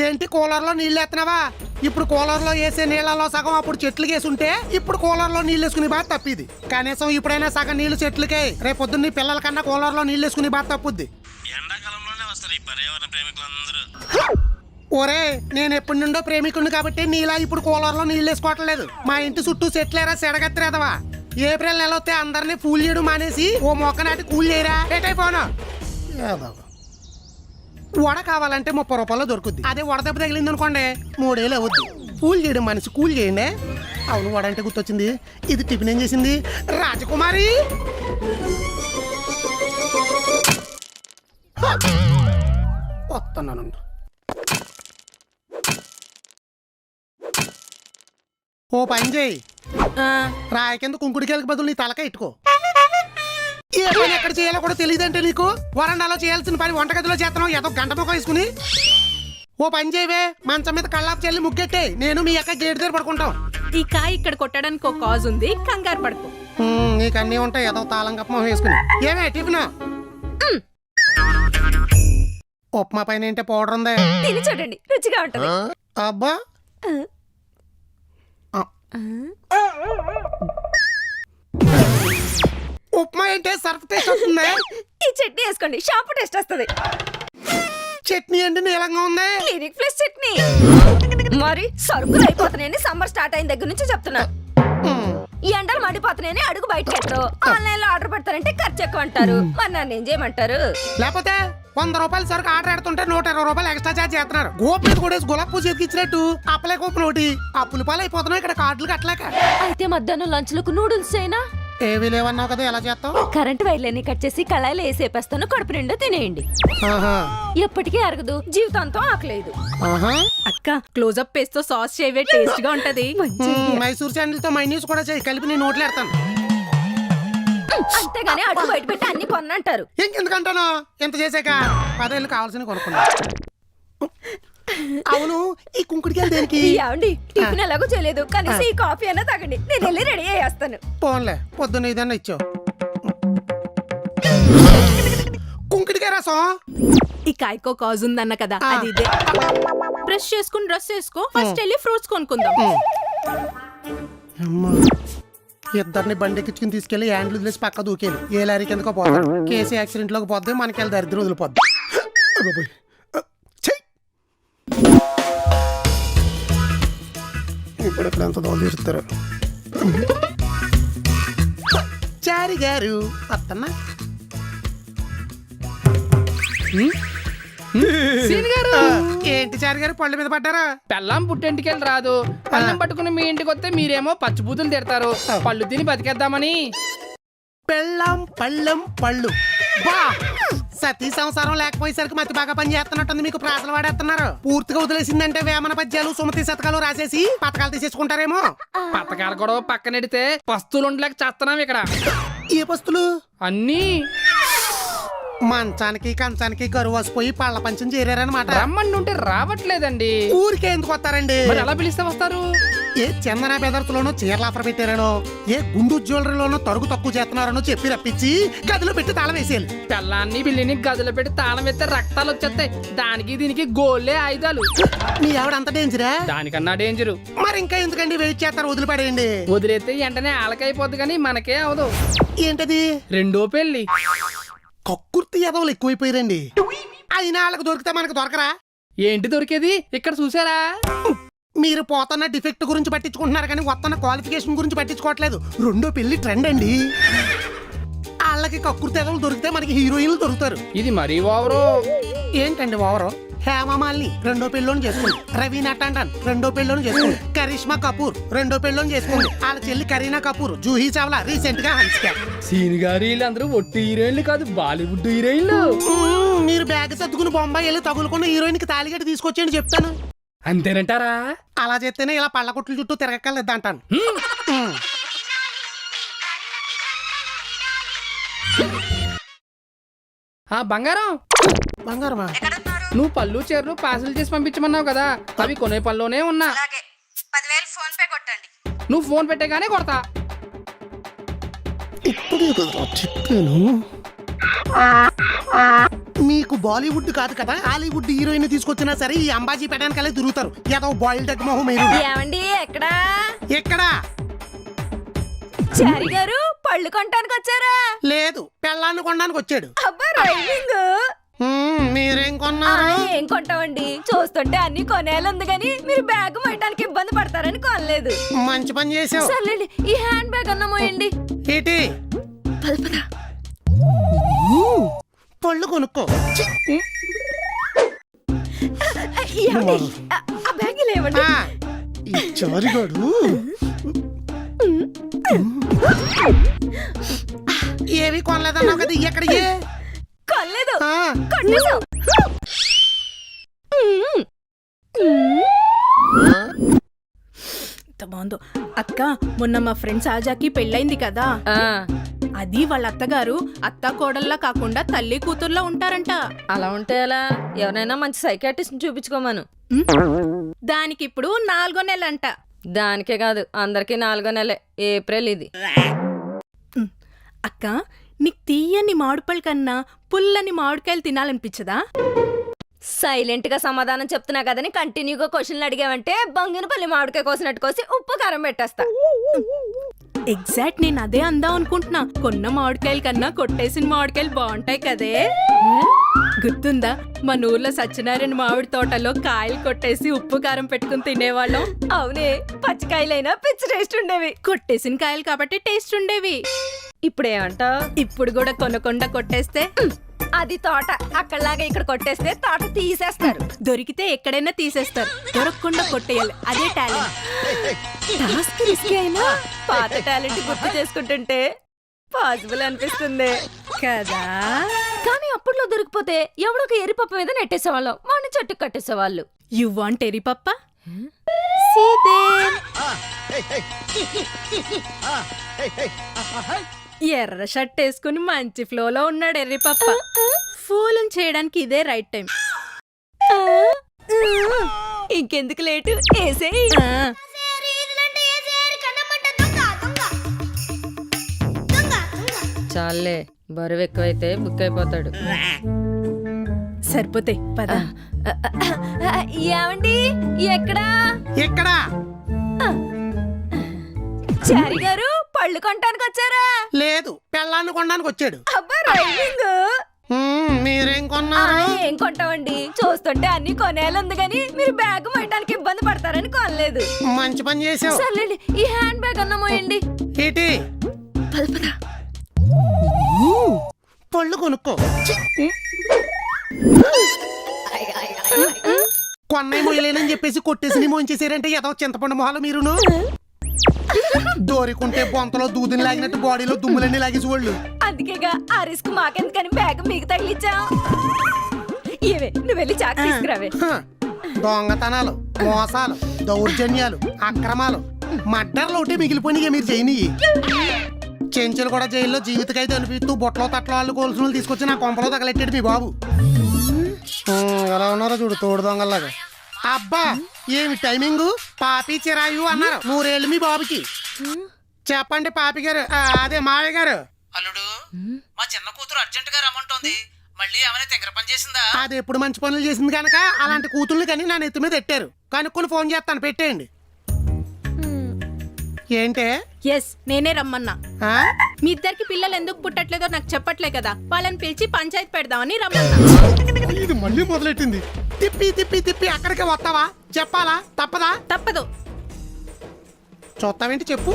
ఏంటి కూలర్లో నీళ్ళు ఎత్తనావా? ఇప్పుడు కూలర్లో వేసే నీళ్ళలో సగం అప్పుడు చెట్లకి వేసుంటే ఇప్పుడు కూలర్లో నీళ్ళు వేసుకుని బాధ తప్పిది. కనీసం ఇప్పుడైనా సగం నీళ్లు చెట్లకే. రేపు పొద్దున్న పిల్లల కన్నా కూలర్లో నీళ్ళు వేసుకుని బాధ తప్పుద్ది. ఎండాకాలంలోనే వస్తారు ఈ పర్యావరణ ప్రేమికులందరూ. ఒరే, నేను ఎప్పటి నుండో ప్రేమికుడిని కాబట్టి నీలా ఇప్పుడు కూలర్లో నీళ్ళు వేసుకోవట్లేదు. మా ఇంటి చుట్టూ చెట్లేరా సెడగత్తిరేదవా. ఏప్రిల్ నెల వస్తే అందరినీ ఫూల్ చేయడం మానేసి ఓ మొక్క నాటి కూల్ చేయరా. ఏటైపోను వడ కావాలంటే 30 రూపాయలు దొరుకుద్ది. అదే వడదెబ్బ తగిలింది అనుకోండి 3 ఏళ్ళు అవుద్ది. కూల్ చేయడం మనిషి కూల్ చేయండి. అవును, వడ అంటే గుర్తొచ్చింది. ఇది టిఫిన్ ఏం చేసింది? రాజకుమారి వస్తున్నాను. ఓ పని చేయి, రాయి కింద కుంకుడికాయలకు బదులు నీ తలక ఇట్టుకో. ఏ పని ఎక్కడ చేయాలో కూడా తెలియదంటే నీకు. వరండాలో చేయాల్సిన పని వంటగదిలో చేస్తున్నావు. ఏదో గంట మొక్క వేసుకుని. ఓ పని చేయవే, మంచం మీద కళ్ళాపు చెల్లి ముగ్గెట్టే. నేను మీ అక్క గేట్ దగ్గర పడుకుంటాం. ఈ కాయ ఇక్కడ కొట్టడానికి ఒక కాజ్ ఉంది, కంగారు పడుకో. నీకు అన్నీ ఉంటాయి, ఏదో తాళం కప్ప వేసుకుని. ఏమే టిఫిన్? ఉప్మా పైన ఏంటే పౌడర్ ఉందే, తిని చూడండి, రుచిగా ఉంటది. అబ్బా, ఉప్మా ఏంటే సర్ఫ్ టేస్ట్ వస్తుంది. ఈ చట్నీ వేసుకోండి, షాంపూ టేస్ట్ వస్తుంది. చట్నీ ఏంటి నీలంగా ఉంది? Clinic plus chutney. మరి సరుకులు అయిపోతున్నాయని సమ్మర్ స్టార్ట్ అయిన దగ్గర నుంచి చెప్తున్నా. ఈ ఎండలు మడిపోతున్నాయని అడుగు బయట పెట్టరు. ఆన్లైన్ లో ఆర్డర్ పెడతారంటే ఖర్చు ఎక్కువ అంటారు. మరి నన్ను ఏం చేయమంటారు? లేకపోతే 100 రూపాయలు సరుకు ఆర్డర్ పెడుతుంటే 120 రూపాయలు ఎక్స్ట్రా చార్జ్ చేస్తున్నారు. గోపు మీద కూడా గులాబ్ పూజ ఇచ్చినట్టు అప్పలే గోపు నోటి అప్పుల పాలు అయిపోతున్నాయి ఇక్కడ కార్డులు కట్టలేక. అయితే మధ్యాహ్నం లంచ్ లకు నూడిల్స్ అయినా ఏవి లేవన్నావు కదా, ఎలా చేస్తావు? కరెంట్ వైర్లన్నీ కట్ చేసి కళాయిలో వేసేపేస్తాను, కడుపు నిండా తినేయండి. ఎప్పటికీ అరగదు, జీవితాంతం ఆకలేదు. అక్క క్లోజప్ పేస్ట్ తో సాస్ చేయవే, టేస్ట్ గా ఉంటది. మైసూర్ శాండిల్ తో మైనీస్ కూడా చేయి, కలిపి నీ నోట్లు ఎడతాను. అంతేగాని అడుగు బయట పెట్టి అన్ని కొన్నంటారు. ఇంకెందుకంటాను, ఎంత చేసాక 10 ఏళ్ళు కావాల్సిన కొనుక్కున్నా. అవును, ఈ కుంకుడికాయలు దేనికి? టిఫిన్ ఎలాగో చేయలేదు, కనీసం ఈ కాఫీ అన్నా తాగండి, నేను వెళ్ళి రెడీ అయ్యేస్తాను. పోన్లే, పొద్దున్న ఇదన్నా ఇచ్చావు. కుంకుడికాయ రసం. ఈ కాయకో కాజ్ ఉందన్న కదా, అది ఇదే. బ్రష్ చేసుకుని డ్రెస్ వేసుకో, ఫస్ట్ వెళ్ళి ఫ్రూట్స్ కొనుక్కుందాం. ఇద్దరిని బండెక్కించుకుని తీసుకెళ్లి హ్యాండ్లు వదిలేసి పక్క దూకేది. ఏ లారీ కిందకో పోతాడు. కేసు యాక్సిడెంట్ లోకి పోద్ది, మనకి వెళ్ళి దరిద్రం వదిలిపోద్ది. ఇప్పుడు ఎంత దోలుతారు చారి గారు. వస్తున్నా. ఏంటి చారి గారు పళ్ళ మీద పడ్డారా? పెళ్ళాం పుట్టింటికి రాదు, పళ్ళం పట్టుకుని మీ ఇంటికి వస్తే మీరేమో పచ్చిబూతులు తిడతారు. పళ్ళు తిని బతికేద్దామని. పెళ్ళాం పళ్ళెం పళ్ళు. బా, సతీ సంసారం లేకపోయేసరికి మతి బాగా పని చేస్తున్నట్టుంది. మీకు ప్రాసలు వాడేస్తున్నారు. పూర్తిగా వదిలేసిందంటే వేమన పద్యాలు సుమతి శతకాలు రాసేసి పథకాలు తీసేసుకుంటారేమో. పథకాలు కూడా పక్కనెడితే పస్తులు ఉండలేక చేస్తున్నాం ఇక్కడ. ఏ పస్తులు? అన్నీ మంచానికి కంచానికి కరువు వసిపోయి పళ్ళ పంచం చేరారనమాట. రమ్మండి ఉంటే రావట్లేదండి. ఊరికే ఎందుకు వస్తారండి? మరి ఎలా పిలిస్తే వస్తారు? ఏ చందన బెదర్స్లోనో చీరలు ఆఫర్ పెట్టారనో, ఏ గుండు జ్యువెలరీలోనో తరుగు తక్కువ చేస్తున్నారనో చెప్పి రప్పించి గదిలో పెట్టి తాళం వేసేయాలి. పిల్లాన్ని పిల్లిని గదిలో పెట్టి తాళం వేస్తే రక్తాలు వచ్చేస్తాయి. దానికి దీనికి గోళ్ళే ఆయుధాలు. మీ ఆవిడ అంత డేంజరా? దానికన్నా డేంజరు. మరి ఇంకా ఎందుకండి వెయిట్ చేస్తారు? వదిలిపడేయండి. వదిలేస్తే వెంటనే ఆలకైపోద్ది, కానీ మనకే అవదు. ఏంటది? రెండో పెళ్లి. కక్కుర్తి ఎదవలు ఎక్కువైపోయారండి. అయినా వాళ్ళకి దొరికితే మనకు దొరకరా? ఏంటి దొరికేది? ఇక్కడ చూసారా? మీరు పోతున్న డిఫెక్ట్ గురించి పట్టించుకుంటున్నారు కానీ వస్తున్న క్వాలిఫికేషన్ గురించి పట్టించుకోవట్లేదు. రెండో పెళ్లి ట్రెండ్ అండి. వాళ్ళకి కక్కుర్తి ఎదవలు దొరికితే మనకి హీరోయిన్లు దొరుకుతారు. ఇది మరీ ఓవరు. ఏంటండి ఓవరు? హేమమాలిని రెండో పెళ్ళోని చేసుకోండి. రవీనా టండన్ రెండో పెళ్ళోని చేసుకోండి. కరిష్మా కపూర్ రెండో పెళ్ళోని చేసుకోండి. వాళ్ళ చెల్లి కరీనా కపూర్, జూహీ చావ్లా రీసెంట్ గా హన్స్కా. సీన్ గారు వీళ్ళందరూ ఒట్టి హీరోయిన్లు కాదు, బాలీవుడ్ హీరోయిన్లు. మీరు బ్యాగ్ సర్దుకుని బొంబాయి వెళ్ళి తగులుకున్న హీరోయిన్ కి తాలిగట్టి తీసుకొచ్చేయండి చెప్తాను. అంతేనంటారా? అలా చేస్తేనే ఇలా పళ్ళ కొట్ల చుట్టూ తిరగక్కర్లేదు అంటాను. బంగారం, బంగారమా? నువ్వు పళ్ళు చీరలు పార్సల్ చేసి పంపించమన్నావు కదా, అవి కొనే పనిలోనే ఉన్నా. 10,000 ఫోన్ పే కొట్టండి. నువ్వు ఫోన్ పెట్టేగానే కొడతా. ఇప్పుడే కదా చెప్పాను. మీకు బాలీవుడ్ కాదు కదా, హాలీవుడ్ హీరోయిన్ తీసుకొచ్చినా సరే ఈ అంబాజీ పెట్టడానికలే తిరుగుతారు. ఏదో బాయిల్ డగ్ మొహం మీరు. ఏమండి ఎక్కడా ఎక్కడ చారి గారు పళ్ళు కొనటానికి వచ్చారా? లేదు, పెళ్ళాన్ని కొనడానికి వచ్చాడు. అబ్బా రైమింగ్. మీరేం కొన్నారు? ఏం కొంటామండి, చూస్తుంటే అన్ని కొనేయాలంది గాని మీరు బ్యాగ్ మోయటానికి ఇబ్బంది పడతారని కొనలేదు. మంచి పని చేసావు. సర్లేండి, ఈ హ్యాండ్ బ్యాగ్ అన్న మోయండి. ఏంటి పద పద. పళ్ళు కొనుక్కో. ఏమండి, ఆ బ్యాగ్ లేవండి. ఆ, ఈ చారిగాడు ఏవి కొనలేదన్నావు కదా, ఎక్కడికి? కొనలేదు, ఆ, కొట్టేశాం. ఎంత బాగుందో అక్క. మొన్న మా ఫ్రెండ్స్ ఆజాకి పెళ్ళైంది కదా, అది వాళ్ళ అత్తగారు అత్త కోడల్లా కాకుండా తల్లి కూతుర్లా ఉంటారంట. అలా ఉంటే ఎలా? ఎవరైనా మంచి సైకాట్రిస్ట్ చూపించుకోమను. దానికి ఇప్పుడు 4వ నెలంట. దానికే కాదు, అందరికి 4వ నెలే. ఏప్రిల్ ఇది. అక్క, నీకు తీయని మామిడిపళ్ళు కన్నా పుల్లని మామిడికాయలు తినాలనిపించదా? సైలెంట్ గా సమాధానం చెప్తున్నా కదని కంటిన్యూగా క్వశ్చన్లు అడిగావంటే బంగినపల్లి మామిడికాయ కోసినట్టు కోసి ఉప్పు కారం పెట్టేస్తా. ఎగ్జాక్ట్ నేను అదే అందాం అనుకుంటున్నా. కొన్న మామిడికాయల కన్నా కొట్టేసిన మామిడికాయలు బాగుంటాయి కదే. గుర్తుందా మన ఊర్లో సత్యనారాయణ మామిడి తోటలో కాయలు కొట్టేసి ఉప్పు కారం పెట్టుకుని తినేవాళ్ళం? అవునే, పచ్చికాయలైనా పిచ్చి టేస్ట్ ఉండేవి. కొట్టేసిన కాయలు కాబట్టి టేస్ట్ ఉండేవి. ఇప్పుడేమంటావు? ఇప్పుడు కూడా కొనకుండా కొట్టేస్తే అది తోట, అక్కడలాగా ఇక్కడ కొట్టేస్తే తోట తీసేస్తారు. దొరికితే ఎక్కడైనా తీసేస్తారు, దొరకకుండా కొట్టేయాలి. అదే టాలెంట్. టాస్క్ రిస్కీ అయినా పాత టాలెంట్ గుర్తు చేసుకుంటుంటే పాసిబుల్ అనిపిస్తుంది కదా. కానీ అప్పట్లో దొరికిపోతే ఎవడొక ఎరిపప్ప మీద నెట్టేసేవాళ్ళం, వాడిని చెట్టుకు కట్టేసేవాళ్ళు. You want ఎరిపప్ప? సీదే ఎర్ర షర్ట్ వేసుకుని మంచి ఫ్లోలో ఉన్నాడు ఎర్రిపప్ప. ఫూలం చేయడానికి ఇదే రైట్ టైం. ఇంకెందుకు లేటు, ఏసేయ్. చాలే, బరువు ఎక్కువైతే బుక్ అయిపోతాడు. సరిపోతాయి పద. ఏమండి ఎక్కడా? ఎక్కడ చారి గారు పళ్ళు కొనటానికి వచ్చారా? లేదు, పెళ్ళాన్ని కొనడానికి వచ్చాడు. అబ్బా రైమింగ్. మీరేం కొన్నారు? ఏం కొంటామండి, చూస్తుంటే అన్ని కొనేయాలంది గాని మీరు బ్యాగ్ మోయటానికి ఇబ్బంది పడతారని కొనలేదు. మంచి పని చేసావు. సర్లేండి, ఈ హ్యాండ్ బ్యాగ్ అన్న మోయండి. ఏంటి పద పద. పళ్ళు కొనుక్కో. కొన్నై మొయ్యలేనని చెప్పేసి కొట్టేసి మోయించేసారంటే ఏదో చింతపండు మొహాలు మీరును. దోరికుంటే బొంతలో దూదిని లాగినట్టు బాడీలో దుమ్ములన్నీ లాగేసి వాళ్ళు. అందుకేగా ఆ రిస్క్ మాకెందుకని బ్యాగ్ మీకు తగిలిచ్చాం. ఇవే నువ్వు వెళ్ళి చాక్ తీసుకురావే. హ, దొంగతనాలు, మోసాలు, దౌర్జన్యాలు, అక్రమాలు, మర్డర్లు ఒకటి మిగిలిపోయినాయి మీరు చేయనియి. చెంచులు కూడా జైల్లో జీవితకైతే అనిపిస్తూ బొట్టలో తట్లో వాళ్ళు కోల్సిన తీసుకొచ్చి నా కొంపలో తగలెట్టాడు మీ బాబు. ఎలా ఉన్నారో చూడు, తోడు దొంగల్లాగా. అబ్బా ఏమి టైమింగ్, పాపి చిరాయు అన్నారు. 100 ఏళ్ళు మీ బాబుకి. చెప్పండి పాపి గారు, అదే మావయ్య గారు. అల్లుడు, మా చిన్న కూతురు అర్జెంట్ గా రమ్మంటోంది. మళ్ళీ ఏమైనా తింగర పని చేసిందా? అది ఎప్పుడు మంచి పనులు చేసింది కనుక అలాంటి కూతుర్ని కానీ నా నెత్తి మీద ఎట్టారు. కనుక్కొని ఫోన్ చేస్తాను, పెట్టేయండి. ఏంటే? ఎస్, నేనే రమ్మన్నా. ఆ? మీ ఇద్దరికి పిల్లలు ఎందుకు పుట్టట్లేదో నాకు చెప్పట్లే కదా, వాళ్ళని పిలిచి పంచాయతీ పెడదామని రమ్మన్నా. ఇది మళ్ళీ మొదలెట్టింది. తిప్పి తిప్పి తిప్పి అక్కడికే వస్తావా? చెప్పాలా? తప్పదా? తప్పదు. చూస్తావేంటి చెప్పు.